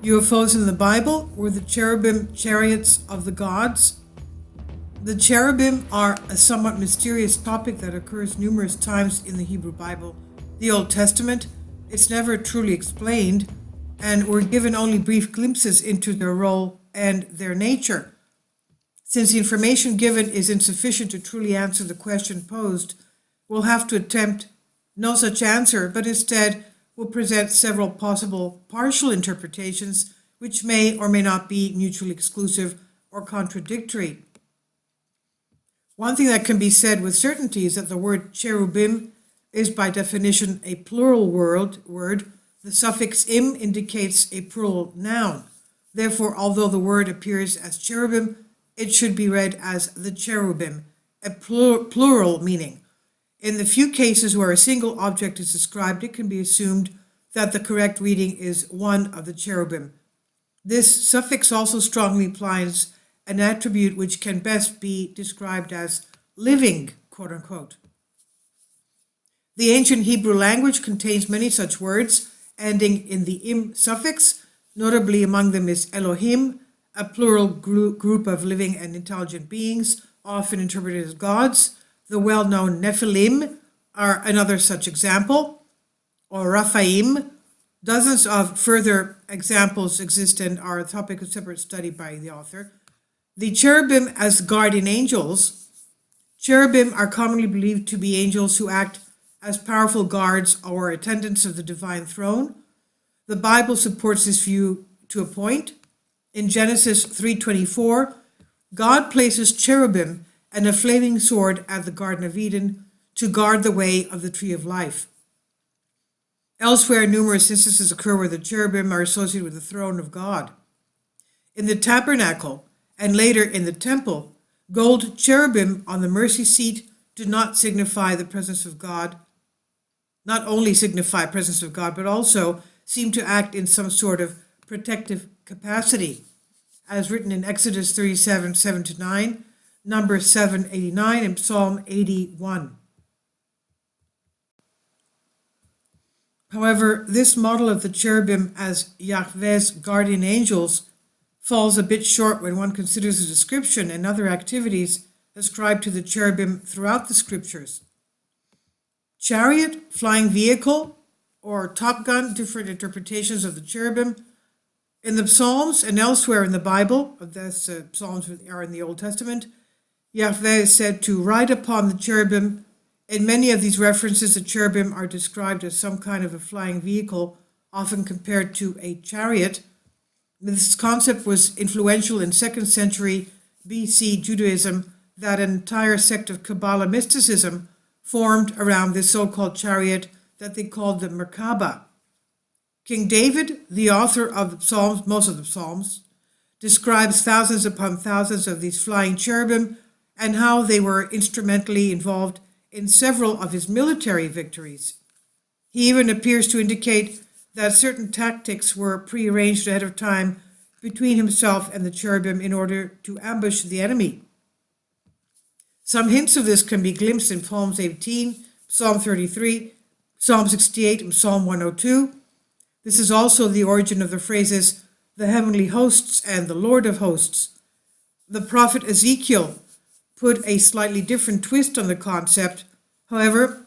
UFOs in the Bible were the cherubim chariots of the gods. The cherubim are a somewhat mysterious topic that occurs numerous times in the Hebrew Bible. The Old Testament, it's never truly explained, and we're given only brief glimpses into their role and their nature. Since the information given is insufficient to truly answer the question posed, we'll have to attempt no such answer, but instead will present several possible partial interpretations which may or may not be mutually exclusive or contradictory. One thing that can be said with certainty is that the word cherubim is by definition a plural word. The suffix im indicates a plural noun. Therefore, although the word appears as cherubim, it should be read as the cherubim, a plural meaning. In the few cases where a single object is described, it can be assumed that the correct reading is one of the cherubim. This suffix also strongly implies an attribute which can best be described as living, quote unquote. The ancient Hebrew language contains many such words ending in the im suffix. Notably among them is Elohim, a plural group of living and intelligent beings, often interpreted as gods. The well-known Nephilim are another such example, or Raphaim. Dozens of further examples exist and are a topic of separate study by the author. The cherubim as guardian angels. Cherubim are commonly believed to be angels who act as powerful guards or attendants of the divine throne. The Bible supports this view to a point. In Genesis 3:24, God places cherubim and a flaming sword at the Garden of Eden to guard the way of the tree of life. Elsewhere, numerous instances occur where the cherubim are associated with the throne of God. In the tabernacle and later in the temple, gold cherubim on the mercy seat do not signify the presence of God, not only signify presence of God, but also seem to act in some sort of protective capacity, as written in Exodus 37, 7-9, Numbers 7:89, and Psalm 81. However, this model of the cherubim as Yahweh's guardian angels falls a bit short when one considers the description and other activities ascribed to the cherubim throughout the scriptures. Chariot, flying vehicle, or Top Gun, different interpretations of the cherubim. In the Psalms and elsewhere in the Bible, Psalms are in the Old Testament, Yahweh is said to ride upon the cherubim. In many of these references, the cherubim are described as some kind of a flying vehicle, often compared to a chariot. This concept was influential in 2nd century BC Judaism, that an entire sect of Kabbalah mysticism formed around this so-called chariot that they called the Merkaba. King David, the author of the Psalms, most of the Psalms, describes thousands upon thousands of these flying cherubim and how they were instrumentally involved in several of his military victories. He even appears to indicate that certain tactics were prearranged ahead of time between himself and the cherubim in order to ambush the enemy. Some hints of this can be glimpsed in Psalms 18, Psalm 33, Psalm 68, and Psalm 102. This is also the origin of the phrases, the heavenly hosts and the Lord of hosts. The prophet Ezekiel put a slightly different twist on the concept. However,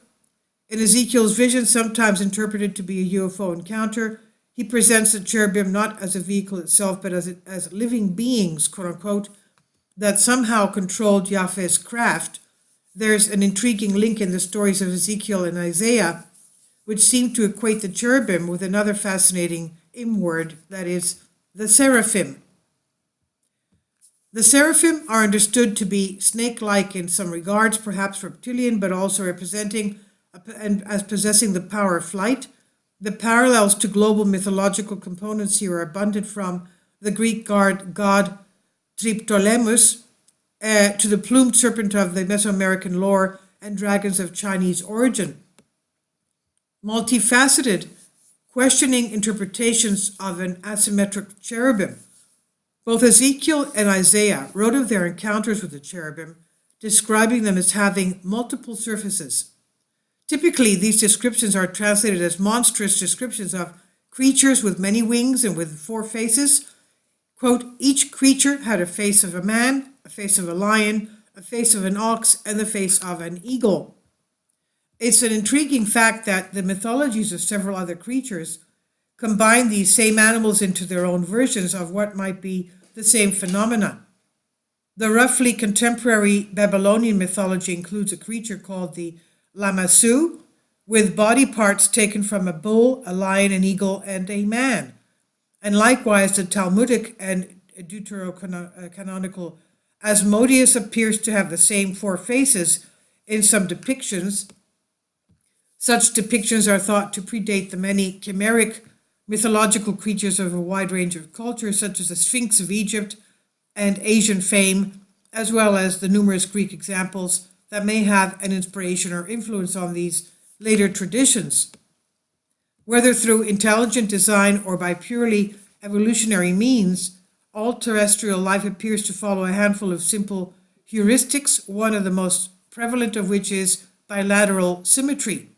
in Ezekiel's vision, sometimes interpreted to be a UFO encounter, he presents the cherubim not as a vehicle itself, but as living beings, quote unquote, that somehow controlled Yahweh's craft. There's an intriguing link in the stories of Ezekiel and Isaiah, which seem to equate the cherubim with another fascinating im word, that is, the seraphim. The seraphim are understood to be snake-like in some regards, perhaps reptilian, but also representing and as possessing the power of flight. The parallels to global mythological components here are abundant, from the Greek god Triptolemus to the plumed serpent of the Mesoamerican lore and dragons of Chinese origin. Multifaceted, questioning interpretations of an asymmetric cherubim. Both Ezekiel and Isaiah wrote of their encounters with the cherubim, describing them as having multiple surfaces. Typically, these descriptions are translated as monstrous descriptions of creatures with many wings and with 4 faces. Quote, each creature had a face of a man, a face of a lion, a face of an ox, and the face of an eagle. It's an intriguing fact that the mythologies of several other creatures combine these same animals into their own versions of what might be the same phenomena. The roughly contemporary Babylonian mythology includes a creature called the Lamassu, with body parts taken from a bull, a lion, an eagle, and a man. And likewise, the Talmudic and deuterocanonical Asmodeus appears to have the same 4 faces in some depictions. Such depictions are thought to predate the many chimeric mythological creatures of a wide range of cultures, such as the Sphinx of Egypt and Asian fame, as well as the numerous Greek examples that may have an inspiration or influence on these later traditions. Whether through intelligent design or by purely evolutionary means, all terrestrial life appears to follow a handful of simple heuristics, one of the most prevalent of which is bilateral symmetry.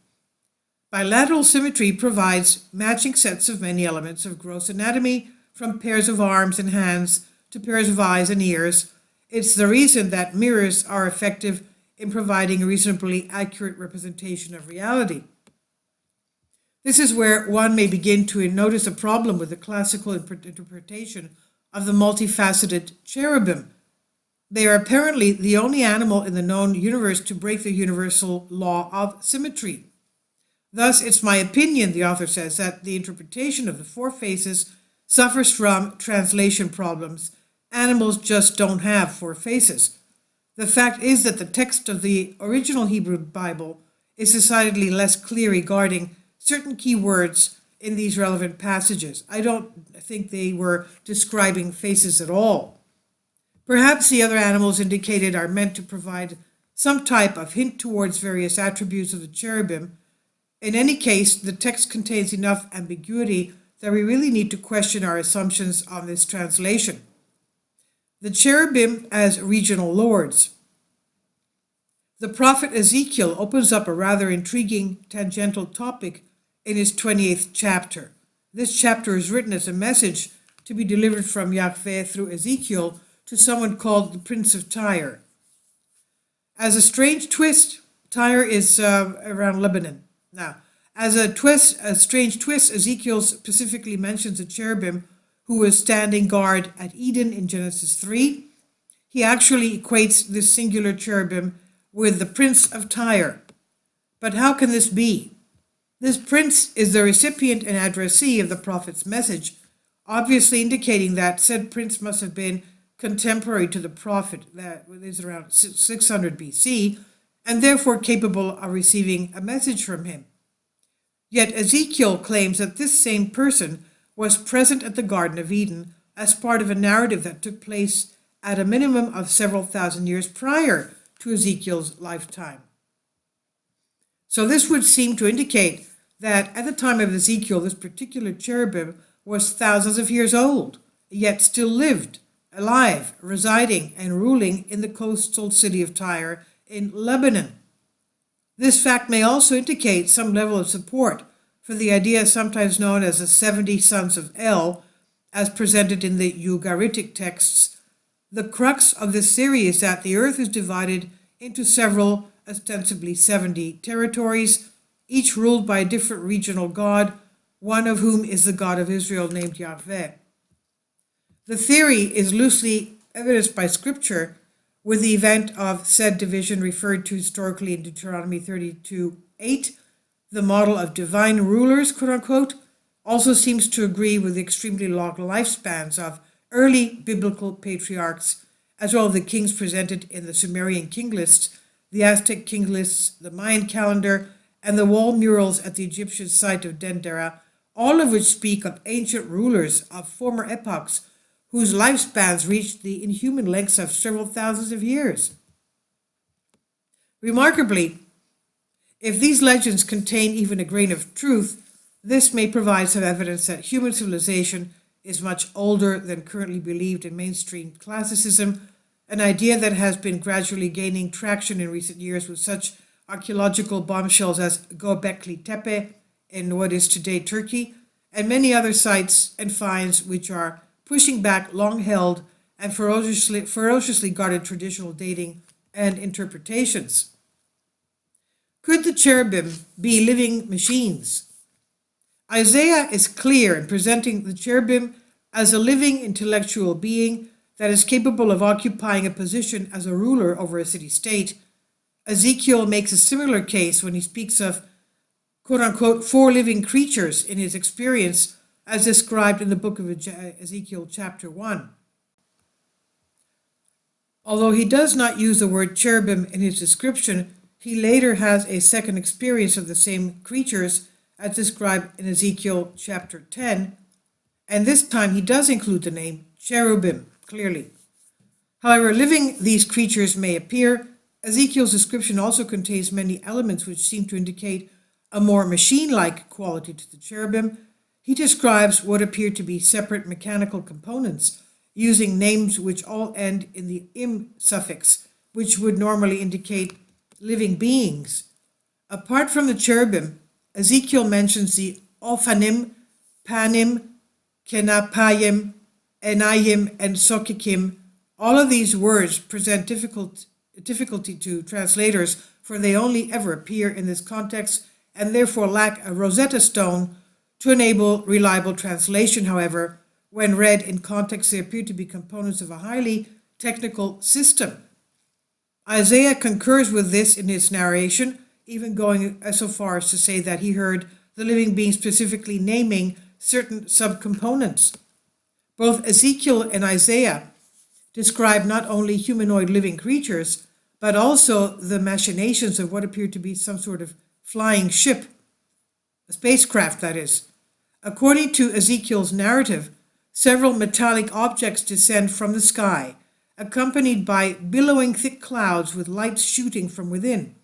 Bilateral symmetry provides matching sets of many elements of gross anatomy, from pairs of arms and hands to pairs of eyes and ears. It's the reason that mirrors are effective in providing a reasonably accurate representation of reality. This is where one may begin to notice a problem with the classical interpretation of the multifaceted cherubim. They are apparently the only animal in the known universe to break the universal law of symmetry. Thus, it's my opinion, the author says, that the interpretation of the 4 faces suffers from translation problems. Animals just don't have 4 faces. The fact is that the text of the original Hebrew Bible is decidedly less clear regarding certain key words in these relevant passages. I don't think they were describing faces at all. Perhaps the other animals indicated are meant to provide some type of hint towards various attributes of the cherubim. In any case, the text contains enough ambiguity that we really need to question our assumptions on this translation. The cherubim as regional lords. The prophet Ezekiel opens up a rather intriguing tangential topic in his 28th chapter. This chapter is written as a message to be delivered from Yahweh through Ezekiel to someone called the Prince of Tyre. As a strange twist, Tyre is around Lebanon. Now, as a strange twist, Ezekiel specifically mentions a cherubim who was standing guard at Eden in Genesis 3. He actually equates this singular cherubim with the Prince of Tyre. But how can this be? This prince is the recipient and addressee of the prophet's message, obviously indicating that said prince must have been contemporary to the prophet, that is around 600 BC, and therefore capable of receiving a message from him. Yet Ezekiel claims that this same person was present at the Garden of Eden as part of a narrative that took place at a minimum of several thousand years prior to Ezekiel's lifetime. So this would seem to indicate that at the time of Ezekiel, this particular cherubim was thousands of years old, yet still lived, alive, residing, and ruling in the coastal city of Tyre in Lebanon. This fact may also indicate some level of support for the idea sometimes known as the 70 sons of El, as presented in the Ugaritic texts. The crux of this theory is that the earth is divided into several, ostensibly 70 territories, each ruled by a different regional god, one of whom is the God of Israel named Yahweh. The theory is loosely evidenced by scripture, with the event of said division referred to historically in Deuteronomy 32:8. The model of divine rulers, quote-unquote, also seems to agree with the extremely long lifespans of early biblical patriarchs, as well as the kings presented in the Sumerian king lists, the Aztec king lists, the Mayan calendar, and the wall murals at the Egyptian site of Dendera, all of which speak of ancient rulers of former epochs whose lifespans reached the inhuman lengths of several thousands of years. Remarkably, if these legends contain even a grain of truth, this may provide some evidence that human civilization is much older than currently believed in mainstream classicism, an idea that has been gradually gaining traction in recent years with such archaeological bombshells as Göbekli Tepe in what is today Turkey, and many other sights and finds which are pushing back long-held and ferociously guarded traditional dating and interpretations. Could the cherubim be living machines? Isaiah is clear in presenting the cherubim as a living intellectual being that is capable of occupying a position as a ruler over a city-state. Ezekiel makes a similar case when he speaks of quote-unquote 4 living creatures in his experience as described in the book of Ezekiel chapter 1. Although he does not use the word cherubim in his description, he later has a second experience of the same creatures as described in Ezekiel chapter 10, and this time he does include the name cherubim, clearly. However living these creatures may appear, Ezekiel's description also contains many elements which seem to indicate a more machine-like quality to the cherubim. He describes what appear to be separate mechanical components, using names which all end in the im suffix, which would normally indicate living beings. Apart from the cherubim, Ezekiel mentions the Ophanim, Panim, Kenapayim, Enayim, and Sokikim. All of these words present difficulty to translators, for they only ever appear in this context and therefore lack a Rosetta Stone to enable reliable translation. However, when read in context, they appear to be components of a highly technical system. Isaiah concurs with this in his narration, even going so far as to say that he heard the living being specifically naming certain subcomponents. Both Ezekiel and Isaiah describe not only humanoid living creatures, but also the machinations of what appeared to be some sort of flying ship, a spacecraft that is. According to Ezekiel's narrative, several metallic objects descend from the sky, accompanied by billowing thick clouds with lights shooting from within.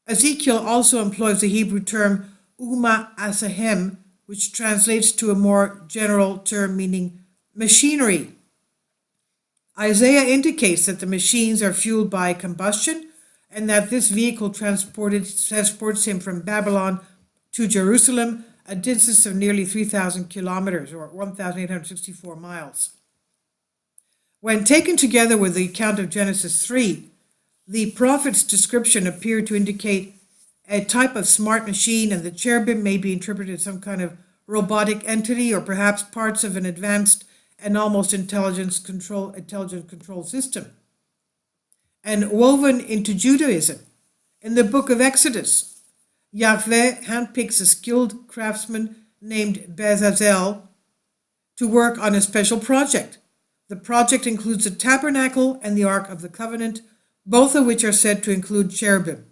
Ezekiel also employs the Hebrew term Huma asahem, which translates to a more general term meaning machinery. Isaiah indicates that the machines are fueled by combustion and that this vehicle transports him from Babylon to Jerusalem, a distance of nearly 3,000 kilometers or 1,864 miles. When taken together with the account of Genesis 3, the prophet's description appeared to indicate a type of smart machine, and the cherubim may be interpreted as some kind of robotic entity or perhaps parts of an advanced and almost intelligent control system. And woven into Judaism, in the book of Exodus, Yahweh handpicks a skilled craftsman named Bezalel to work on a special project. The project includes the tabernacle and the Ark of the Covenant, both of which are said to include cherubim.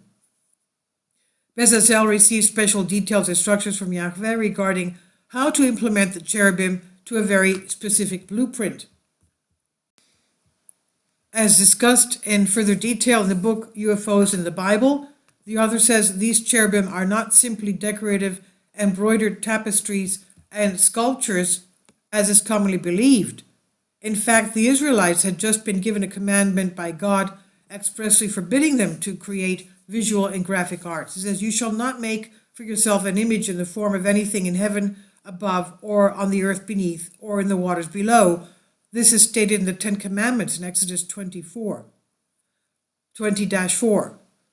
Bezalel receives special detailed instructions from Yahweh regarding how to implement the cherubim to a very specific blueprint. As discussed in further detail in the book UFOs in the Bible, the author says these cherubim are not simply decorative embroidered tapestries and sculptures as is commonly believed. In fact, the Israelites had just been given a commandment by God expressly forbidding them to create visual and graphic arts. It says, "You shall not make for yourself an image in the form of anything in heaven above, or on the earth beneath, or in the waters below." This is stated in the Ten Commandments in Exodus 20-4.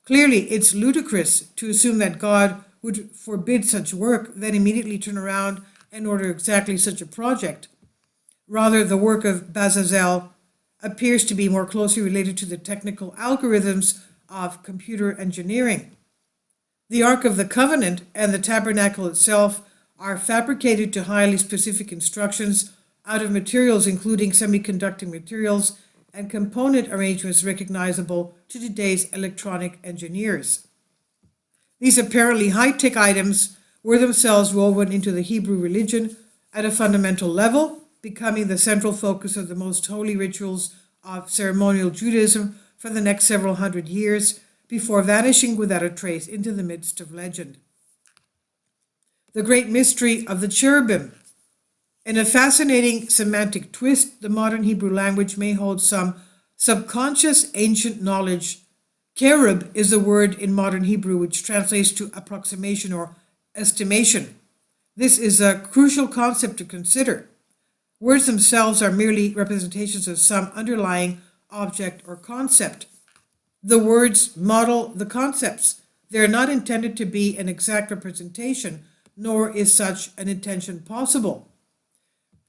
Clearly, it's ludicrous to assume that God would forbid such work, then immediately turn around and order exactly such a project. Rather, the work of Bezalel appears to be more closely related to the technical algorithms of computer engineering. The Ark of the Covenant and the tabernacle itself are fabricated to highly specific instructions out of materials including semiconducting materials and component arrangements recognizable to today's electronic engineers. These apparently high-tech items were themselves woven into the Hebrew religion at a fundamental level, becoming the central focus of the most holy rituals of ceremonial Judaism for the next several hundred years, before vanishing without a trace into the midst of legend. The great mystery of the cherubim. In a fascinating semantic twist, the modern Hebrew language may hold some subconscious ancient knowledge. Cherub is the word in modern Hebrew which translates to approximation or estimation. This is a crucial concept to consider. Words themselves are merely representations of some underlying object or concept. The words model the concepts. They are not intended to be an exact representation, nor is such an intention possible.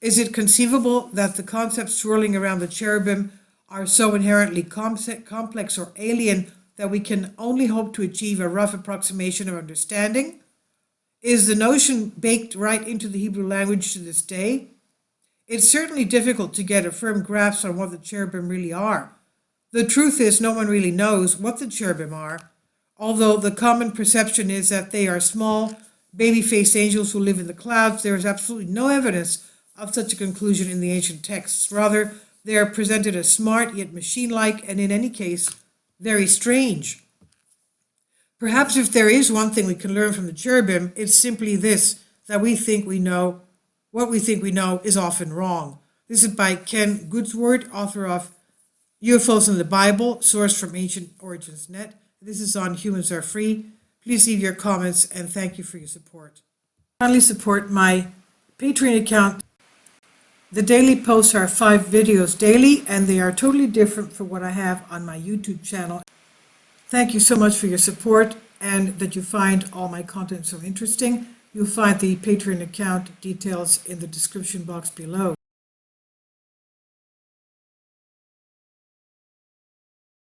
Is it conceivable that the concepts swirling around the cherubim are so inherently complex or alien that we can only hope to achieve a rough approximation of understanding? Is the notion baked right into the Hebrew language to this day? It's certainly difficult to get a firm grasp on what the cherubim really are. The truth is, no one really knows what the cherubim are, although the common perception is that they are small, baby-faced angels who live in the clouds. There is absolutely no evidence of such a conclusion in the ancient texts. Rather, they are presented as smart yet machine-like, and in any case, very strange. Perhaps if there is one thing we can learn from the cherubim, it's simply this, that we think we know, what we think we know is often wrong. This is by Ken Goodsword, author of UFOs in the Bible, source from Ancient Origins Net. This is on Humans Are Free. Please leave your comments and thank you for your support. Kindly support my Patreon account. The daily posts are 5 videos daily, and they are totally different from what I have on my YouTube channel. Thank you so much for your support and that you find all my content so interesting. You'll find the Patreon account details in the description box below.